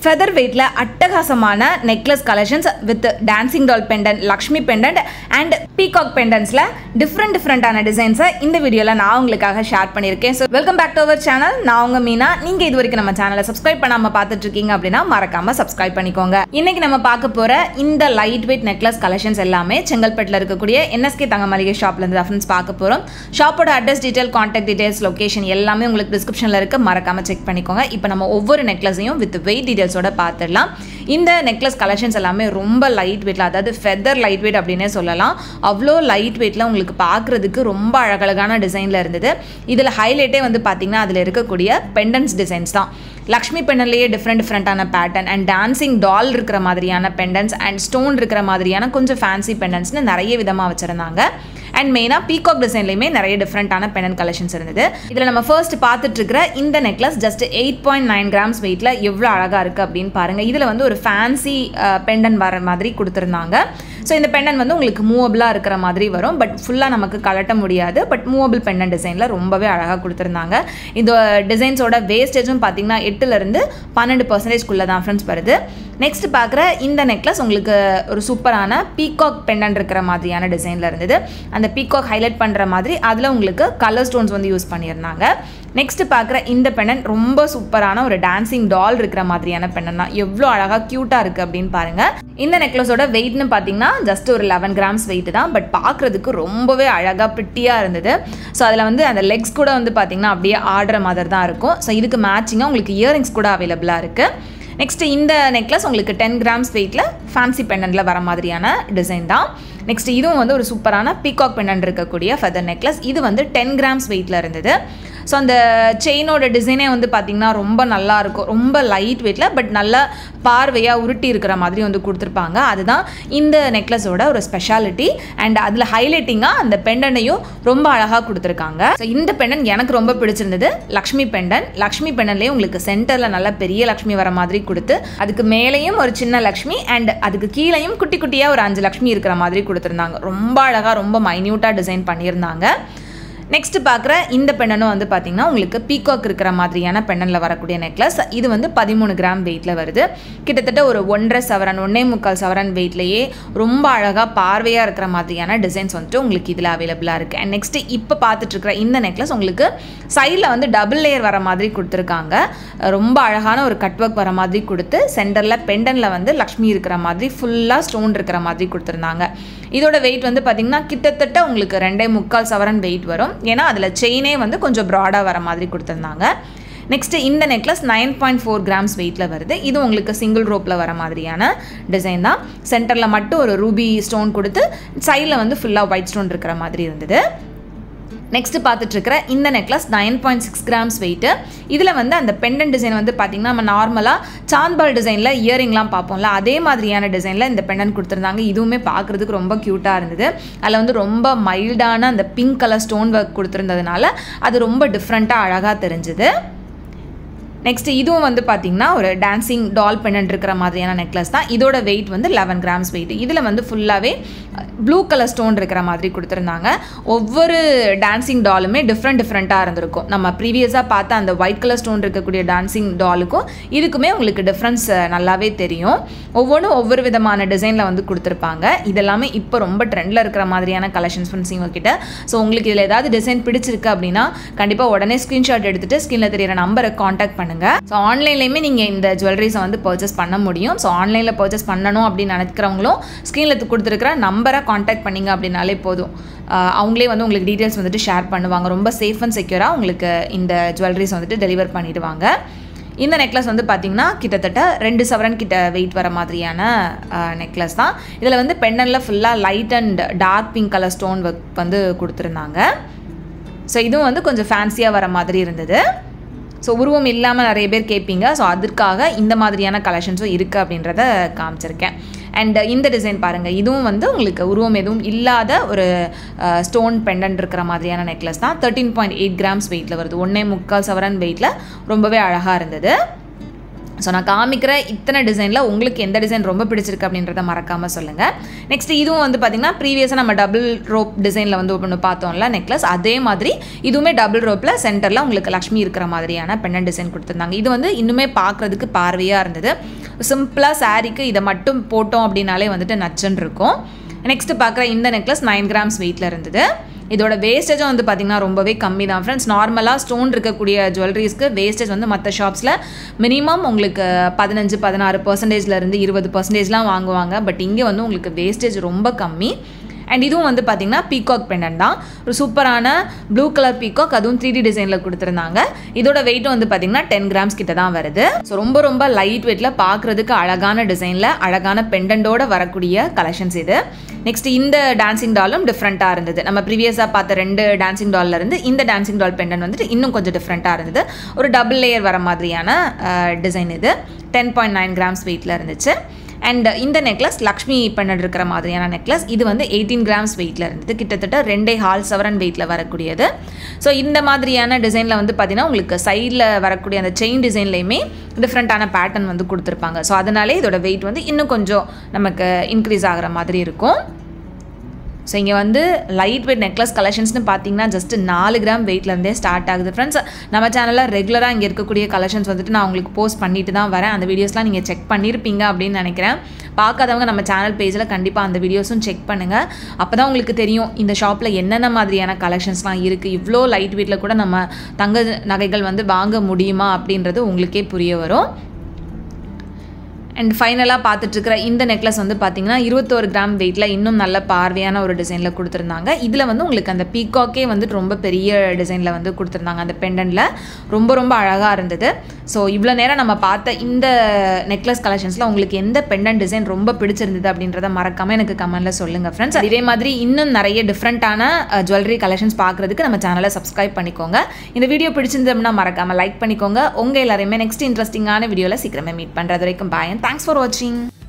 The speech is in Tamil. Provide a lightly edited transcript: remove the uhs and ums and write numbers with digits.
feather weight la அட்டகாசமான necklace collections with dancing doll pendant, Lakshmi pendant and peacock pendants la different ஆன designs இந்த வீடியோல நான் உங்களுக்காக ஷேர் பண்ணிருக்கேன். So welcome back to our channel. நான் உங்க மீனா. நீங்க இதுவரைக்கும் நம்ம சேனலை subscribe பண்ணாம பார்த்துட்டு இருக்கீங்க அப்படினா மறக்காம subscribe பண்ணிக்கோங்க. இன்னைக்கு நம்ம பார்க்க போற இந்த light weight necklace collections எல்லாமே செங்கல்பட்டுல இருக்கக்கூடிய NSK தங்க மளிகை ஷாப்ல இருந்து ரெஃபரன்ஸ் பார்க்க போறோம். ஷாப்போட address detail, contact details, location எல்லாமே உங்களுக்கு டிஸ்கிரிப்ஷன்ல இருக்கு. மறக்காம செக் பண்ணிக்கோங்க. இப்போ நம்ம ஒவ்வொரு நெக்லஸையும் with weight details பார்த்துடலாம். இந்த நெக்லஸ் கலெக்ஷன்ஸ் எல்லாமே ரொம்ப லைட் வெயிட்ல, அதாவது ஃபெதர் லைட் வெயிட் அப்படின்னே சொல்லலாம். அவ்வளோ லைட் வெயிட்ல உங்களுக்கு பார்க்கறதுக்கு ரொம்ப அழகழகான டிசைன்ல இருந்தது. இதில் ஹைலைட்டே வந்து பார்த்தீங்கன்னா அதில் இருக்கக்கூடிய பெண்டன்ஸ் டிசைன்ஸ் தான். லக்ஷ்மி பெண்டன்லேயே டிஃப்ரெண்டான பேட்டர்ன் அண்ட் டான்சிங் டால் இருக்கிற மாதிரியான பெண்டன்ஸ் அண்ட் ஸ்டோன் இருக்கிற மாதிரியான கொஞ்சம் ஃபேன்சி பெண்டன்ஸ்னு நிறைய விதமாக வச்சுருந்தாங்க. அண்ட் மெயினாக பீகாக் டிசைன்லையுமே நிறைய டிஃப்ரெண்டான பெண்டன்ட் கலெக்ஷன்ஸ் இருந்தது. இதில் நம்ம ஃபர்ஸ்ட் பார்த்துட்டு இருக்கிற இந்த நெக்லஸ் ஜஸ்ட் 8.9 கிராம்ஸ் வெயிட்ல எவ்வளோ அழகாக இருக்குது அப்படின்னு பாருங்கள். இதில் வந்து ஒரு ஃபேன்சி பெண்டன்ட் வர மாதிரி கொடுத்துருந்தாங்க. ஸோ இந்த பெண்டன் வந்து உங்களுக்கு மூவபிளாக இருக்கிற மாதிரி வரும். பட் ஃபுல்லாக நமக்கு கலட்ட முடியாது. பட் மூவபிள் பெண்டன் டிசைனில் ரொம்பவே அழகாக கொடுத்துருந்தாங்க. இந்த டிசைன்ஸோட வேஸ்டேஜும் பார்த்தீங்கன்னா 8லேருந்து 12% தான் ஃப்ரெண்ட்ஸ் வருது. நெக்ஸ்ட் பார்க்குற இந்த நெக்லஸ் உங்களுக்கு ஒரு சூப்பரான பீகாக் பெண்டன் இருக்கிற மாதிரியான டிசைனில் இருந்தது. அந்த பீகாக் ஹைலைட் பண்ணுற மாதிரி அதில் உங்களுக்கு கலர் ஸ்டோன்ஸ் வந்து யூஸ் பண்ணியிருந்தாங்க. நெக்ஸ்ட் பார்க்குற இந்த பெண்டன் ரொம்ப சூப்பரான ஒரு டான்சிங் டால் இருக்கிற மாதிரியான பெண்டன் தான். எவ்வளோ அழகாக க்யூட்டாக இருக்குது அப்படின்னு பாருங்கள். இந்த நெக்லஸோட வெயிட்னு பார்த்தீங்கன்னா ஜஸ்ட் ஒரு 11 கிராம்ஸ் வெயிட் தான். பட் பார்க்குறதுக்கு ரொம்பவே அழகாக பிரிட்டியாக இருந்தது. ஸோ அதில் வந்து அந்த லெக்ஸ் கூட வந்து பார்த்திங்கன்னா அப்படியே ஆடுற மாதிரி தான் இருக்கும். ஸோ இதுக்கு மேட்சிங்காக உங்களுக்கு இயரிங்ஸ் கூட அவைலபிளாக இருக்குது. நெக்ஸ்ட் இந்த நெக்லஸ் உங்களுக்கு 10 கிராம்ஸ் வெயிட்டில் ஃபேன்சி பெண்டன்ட்டில் வர மாதிரியான டிசைன் தான். நெக்ஸ்ட் இதுவும் வந்து ஒரு சூப்பரான பீகாக் பெண்டன்ட் இருக்கக்கூடிய ஃபெதர் நெக்லஸ். இது வந்து 10 கிராம்ஸ் வெயிட்டில் இருந்தது. ஸோ அந்த செயினோட டிசைனே வந்து பார்த்திங்கன்னா ரொம்ப நல்லாயிருக்கும். ரொம்ப லைட் வெயிட்டில் பட் நல்லா பார்வையாக உருட்டி இருக்கிற மாதிரி வந்து கொடுத்துருப்பாங்க. அதுதான் இந்த நெக்லஸோட ஒரு ஸ்பெஷாலிட்டி. அண்ட் அதில் ஹைலைட்டிங்காக அந்த பெண்டனையும் ரொம்ப அழகாக கொடுத்துருக்காங்க. ஸோ இந்த பெண்டன் எனக்கு ரொம்ப பிடிச்சிருந்தது. லக்ஷ்மி பெண்டன். லக்ஷ்மி பெண்டன்லேயே உங்களுக்கு சென்டரில் நல்ல பெரிய லக்ஷ்மி வர மாதிரி கொடுத்து அதுக்கு மேலேயும் ஒரு சின்ன லக்ஷ்மி அண்ட் அதுக்கு கீழேயும் குட்டி குட்டியாக ஒரு 5 லக்ஷ்மி இருக்கிற மாதிரி கொடுத்துருந்தாங்க. ரொம்ப அழகாக ரொம்ப மைன்யூட்டாக டிசைன் பண்ணியிருந்தாங்க. நெக்ஸ்ட் பார்க்குற இந்த பெண்டனும் வந்து பார்த்தீங்கன்னா உங்களுக்கு பீகாக் இருக்கிற மாதிரியான பெண்டனில் வரக்கூடிய நெக்லஸ். இது வந்து 13 கிராம் வெயிட்டில் வருது. கிட்டத்தட்ட ஒரு 1.5 சவரன் 1.25 சவரன் வெயிட்லேயே ரொம்ப அழகாக பார்வையாக இருக்கிற மாதிரியான டிசைன்ஸ் வந்துட்டு உங்களுக்கு இதில் அவைலபிளாக இருக்குது. அண்ட் நெக்ஸ்ட் இப்போ பார்த்துட்ருக்கிற இந்த நெக்லஸ் உங்களுக்கு சைடில் வந்து டபுள் லேயர் வர மாதிரி கொடுத்துருக்காங்க. ரொம்ப அழகான ஒரு கட் ஒர்க் வர மாதிரி கொடுத்து சென்டரில் பெண்டனில் வந்து லக்ஷ்மி இருக்கிற மாதிரி ஃபுல்லாக ஸ்டோன் இருக்கிற மாதிரி கொடுத்துருந்தாங்க. இதோட வெயிட் வந்து பார்த்திங்கன்னா கிட்டத்தட்ட உங்களுக்கு 2.25 சவரன் வெயிட் வரும். ஏன்னா அதில் செயினே வந்து கொஞ்சம் ப்ராடாக வர மாதிரி கொடுத்துருந்தாங்க. நெக்ஸ்ட் இந்த நெக்லஸ் 9.4 கிராம்ஸ் வெயிட்டில் வருது. இது உங்களுக்கு சிங்கிள் ரோப்பில் வர மாதிரியான டிசைன் தான். சென்டரில் மட்டும் ஒரு ரூபி ஸ்டோன் கொடுத்து சைடில் வந்து ஃபுல்லாக ஒயிட் ஸ்டோன் இருக்கிற மாதிரி இருந்தது. நெக்ஸ்ட் பார்த்துட்டு இருக்கிற இந்த நெக்லஸ் 9.6 கிராம்ஸ் வெயிட்டு. இதில் வந்து அந்த பெண்டன் டிசைன் வந்து பார்த்திங்கன்னா நம்ம நார்மலாக சாந்த்பால் டிசைனில் இயரிங்லாம் பார்ப்போம்ல, அதே மாதிரியான டிசைனில் இந்த பெண்டன் கொடுத்துருந்தாங்க. இதுவுமே பார்க்குறதுக்கு ரொம்ப க்யூட்டாக இருந்தது. அதில் வந்து ரொம்ப மைல்டான அந்த பிங்க் கலர் ஸ்டோன் ஒர்க் கொடுத்துருந்ததுனால அது ரொம்ப டிஃப்ரெண்ட்டாக அழகாக தெரிஞ்சுது. நெக்ஸ்ட் இதுவும் வந்து பார்த்திங்கன்னா ஒரு டான்சிங் டால் பெண்டன்ட் இருக்கிற மாதிரியான நெக்லஸ் தான். இதோட வெயிட் வந்து 11 கிராம்ஸ் வெயிட். இதில் வந்து ஃபுல்லாகவே ப்ளூ கலர் ஸ்டோன் இருக்கிற மாதிரி கொடுத்துருந்தாங்க. ஒவ்வொரு டான்சிங் டாலுமே டிஃப்ரெண்ட்டாக இருந்திருக்கும். நம்ம ப்ரீவியஸாக பார்த்த அந்த ஒயிட் கலர் ஸ்டோன் இருக்கக்கூடிய டான்சிங் டாலுக்கும் இதுக்குமே உங்களுக்கு டிஃப்ரென்ஸ் நல்லாவே தெரியும். ஒவ்வொன்றும் ஒவ்வொரு விதமான டிசைனில் வந்து கொடுத்துருப்பாங்க. இதெல்லாமே இப்போ ரொம்ப ட்ரெண்டில் இருக்கிற மாதிரியான கலெக்ஷன்ஸ் ஃப்ரெண்ட்ஸ் இவங்ககிட்ட. ஸோ உங்களுக்கு இதில் ஏதாவது டிசைன் பிடிச்சிருக்கு அப்படின்னா கண்டிப்பாக உடனே ஸ்க்ரீன்ஷாட் எடுத்துகிட்டு ஸ்க்ரீனில் தெரியிற நம்பரை காண்டாக்ட் பண்ணுங்கள். ஸோ ஆன்லைன்லேயுமே நீங்கள் இந்த ஜுவல்லரிஸை வந்து பர்ச்சேஸ் பண்ண முடியும். ஸோ ஆன்லைனில் பர்ச்சேஸ் பண்ணணும் அப்படின்னு நினைக்கிறவங்களும் ஸ்க்ரீனில் கொடுத்துருக்கிற நம்பரை காண்டாக்ட் பண்ணிங்க அப்படின்னாலே போதும். அவங்களே வந்து உங்களுக்கு டீட்டெயில்ஸ் வந்துட்டு ஷேர் பண்ணுவாங்க. ரொம்ப சேஃப் அண்ட் செக்யூராக உங்களுக்கு இந்த ஜுவல்லரிஸ் வந்துட்டு டெலிவர் பண்ணிடுவாங்க. இந்த நெக்லஸ் வந்து பார்த்திங்கன்னா கிட்டத்தட்ட 2 சவரன் கிட்ட வெயிட் வர மாதிரியான நெக்லஸ் தான். இதில் வந்து பெண்டனில் ஃபுல்லாக light and dark pink colour stone work வந்து கொடுத்துருந்தாங்க. ஸோ இதுவும் வந்து கொஞ்சம் ஃபேன்சியாக வர மாதிரி இருந்தது. ஸோ உருவம் இல்லாமல் நிறைய பேர் கேட்பீங்க. ஸோ அதற்காக இந்த மாதிரியான கலெக்ஷன்ஸும் இருக்குது அப்படின்றத காமிச்சிருக்கேன். அண்ட் இந்த டிசைன் பாருங்கள். இதுவும் வந்து உங்களுக்கு உருவம் எதுவும் இல்லாத ஒரு ஸ்டோன் பெண்டன்ட் இருக்கிற மாதிரியான நெக்லஸ் தான். 13.8 கிராம்ஸ் வெயிட்டில் வருது. 1.25 சவரன் வெயிட்டில் ரொம்பவே அழகாக இருந்தது. ஸோ நான் காமிக்கிற இத்தனை டிசைனில் உங்களுக்கு எந்த டிசைன் ரொம்ப பிடிச்சிருக்கு அப்படின்றத மறக்காமல் சொல்லுங்கள். நெக்ஸ்ட் இதுவும் வந்து பார்த்திங்கன்னா ப்ரீவியஸாக நம்ம டபுள் ரோப் டிசைனில் வந்து ஒன்று பார்த்தோம்ல நெக்லஸ், அதே மாதிரி இதுவுமே டபுள் ரோப்பில் சென்டரில் உங்களுக்கு லக்ஷ்மி இருக்கிற மாதிரியான பெண்டன்ட் டிசைன் கொடுத்துருந்தாங்க. இது வந்து இன்னுமே பார்க்குறதுக்கு பார்வையாக இருந்தது. சிம்பிளாக சாரீக்கு இதை மட்டும் போட்டோம் அப்படின்னாலே வந்துட்டு நச்சுன்னு இருக்கும். நெக்ஸ்ட்டு பார்க்குற இந்த நெக்லஸ் 9 கிராம்ஸ் வெயிட்டில் இருந்தது. இதோட வேஸ்டேஜும் வந்து பார்த்திங்கன்னா ரொம்பவே கம்மி தான் ஃப்ரெண்ட்ஸ். நார்மலாக ஸ்டோன் இருக்கக்கூடிய ஜுவல்லரிஸ்க்கு வேஸ்டேஜ் வந்து மற்ற ஷாப்ஸில் மினிமம் உங்களுக்கு 15-16% 20% வாங்குவாங்க. பட் இங்கே வந்து உங்களுக்கு வேஸ்டேஜ் ரொம்ப கம்மி. அண்ட் இதுவும் வந்து பார்த்திங்கன்னா பீகாக் பெண்டன்ட் தான். ஒரு சூப்பரான ப்ளூ கலர் பீகாக், அதுவும் 3D டிசைனில் கொடுத்துருந்தாங்க. இதோட வெயிட்டும் வந்து பார்த்திங்கன்னா 10 கிராம்ஸ் கிட்ட தான் வருது. ஸோ ரொம்ப லைட் வெயிட்டில் பார்க்குறதுக்கு அழகான டிசைனில் அழகான பெண்டண்டோடு வரக்கூடிய கலெக்ஷன்ஸ் இது. நெக்ஸ்ட் இந்த டான்சிங் டாலும் டிஃப்ரெண்ட்டாக இருந்தது. நம்ம ப்ரீவியஸாக பார்த்த 2 டான்சிங் டாலில் இருந்து இந்த டான்சிங் டால் பெண்டன் வந்துட்டு இன்னும் கொஞ்சம் டிஃப்ரெண்ட்டாக இருந்தது. ஒரு டபுள் லேயர் வர மாதிரியான டிசைன் இது. 10.9 கிராம்ஸ் வெயிட்டில் இருந்துச்சு. அண்ட் இந்த நெக்லஸ் லக்ஷ்மி பெண்டன்ட் இருக்கிற மாதிரியான நெக்லஸ், இது வந்து 18 கிராம்ஸ் வெயிட்டில் இருந்தது. கிட்டத்தட்ட 2.5 சவரன் வெயிட்டில் வரக்கூடியது. ஸோ இந்த மாதிரியான டிசைனில் வந்து பார்த்திங்கன்னா உங்களுக்கு சைடில் வரக்கூடிய அந்த செயின் டிசைன்லேயுமே டிஃப்ரெண்ட்டான பேட்டர்ன் வந்து கொடுத்துருப்பாங்க. ஸோ அதனாலே இதோட வெயிட் வந்து இன்னும் கொஞ்சம் நமக்கு இன்க்ரீஸ் ஆகிற மாதிரி இருக்கும். ஸோ இங்கே வந்து லைட் வெயிட் நெக்லஸ் கலெக்ஷன்ஸ்னு பார்த்தீங்கன்னா ஜஸ்ட் 4 கிராம் வெயிட்லேருந்தே ஸ்டார்ட் ஆகுது ஃப்ரெண்ட்ஸ். நம்ம சேனலில் ரெகுலராக இங்கே இருக்கக்கூடிய கலெக்ஷன்ஸ் வந்துட்டு நான் உங்களுக்கு போஸ்ட் பண்ணிட்டு தான் வரேன். அந்த வீடியோஸ்லாம் நீங்கள் செக் பண்ணியிருப்பீங்க அப்படின்னு நினைக்கிறேன். பார்க்காதவங்க நம்ம சேனல் பேஜில் கண்டிப்பாக அந்த வீடியோஸும் செக் பண்ணுங்கள். அப்போ தான் உங்களுக்கு தெரியும் இந்த ஷாப்பில் என்னென்ன மாதிரியான கலெக்ஷன்ஸ்லாம் இருக்குது, இவ்வளோ லைட் வெயிட்டில் கூட நம்ம தங்க நகைகள் வந்து வாங்க முடியுமா அப்படின்றது உங்களுக்கே புரிய வரும். அண்ட் ஃபைனலாக பார்த்துட்ருக்கிற இந்த நெக்லஸ் வந்து பார்த்திங்கன்னா 21 கிராம் வெயிட்டில் இன்னும் நல்ல பார்வையான ஒரு டிசைனில் கொடுத்துருந்தாங்க. இதில் வந்து உங்களுக்கு அந்த பீகாக்கே வந்துட்டு ரொம்ப பெரிய டிசைனில் வந்து கொடுத்துருந்தாங்க. அந்த பெண்டனில் ரொம்ப அழகாக இருந்தது. ஸோ இவ்வளோ நேரம் நம்ம பார்த்த இந்த நெக்லஸ் கலெக்ஷன்ஸில் உங்களுக்கு எந்த பெண்டன்ட் டிசைன் ரொம்ப பிடிச்சிருந்தது அப்படின்றத மறக்காமல் எனக்கு கமெண்ட்டில் சொல்லுங்கள் ஃப்ரெண்ட்ஸ். இதே மாதிரி இன்னும் நிறைய டிஃப்ரெண்ட்டான ஜுவல்லரி கலெக்ஷன்ஸ் பார்க்குறதுக்கு நம்ம சேனலை சப்ஸ்கிரைப் பண்ணிக்கோங்க. இந்த வீடியோ பிடிச்சிருந்தோம்னா மறக்காமல் லைக் பண்ணிக்கோங்க. உங்கள் எல்லாரையுமே நெக்ஸ்ட் இன்ட்ரெஸ்டிங்கான வீடியோவில் சீக்கிரமே மீட் பண்ணுறது வரைக்கும் பாய். Thanks for watching.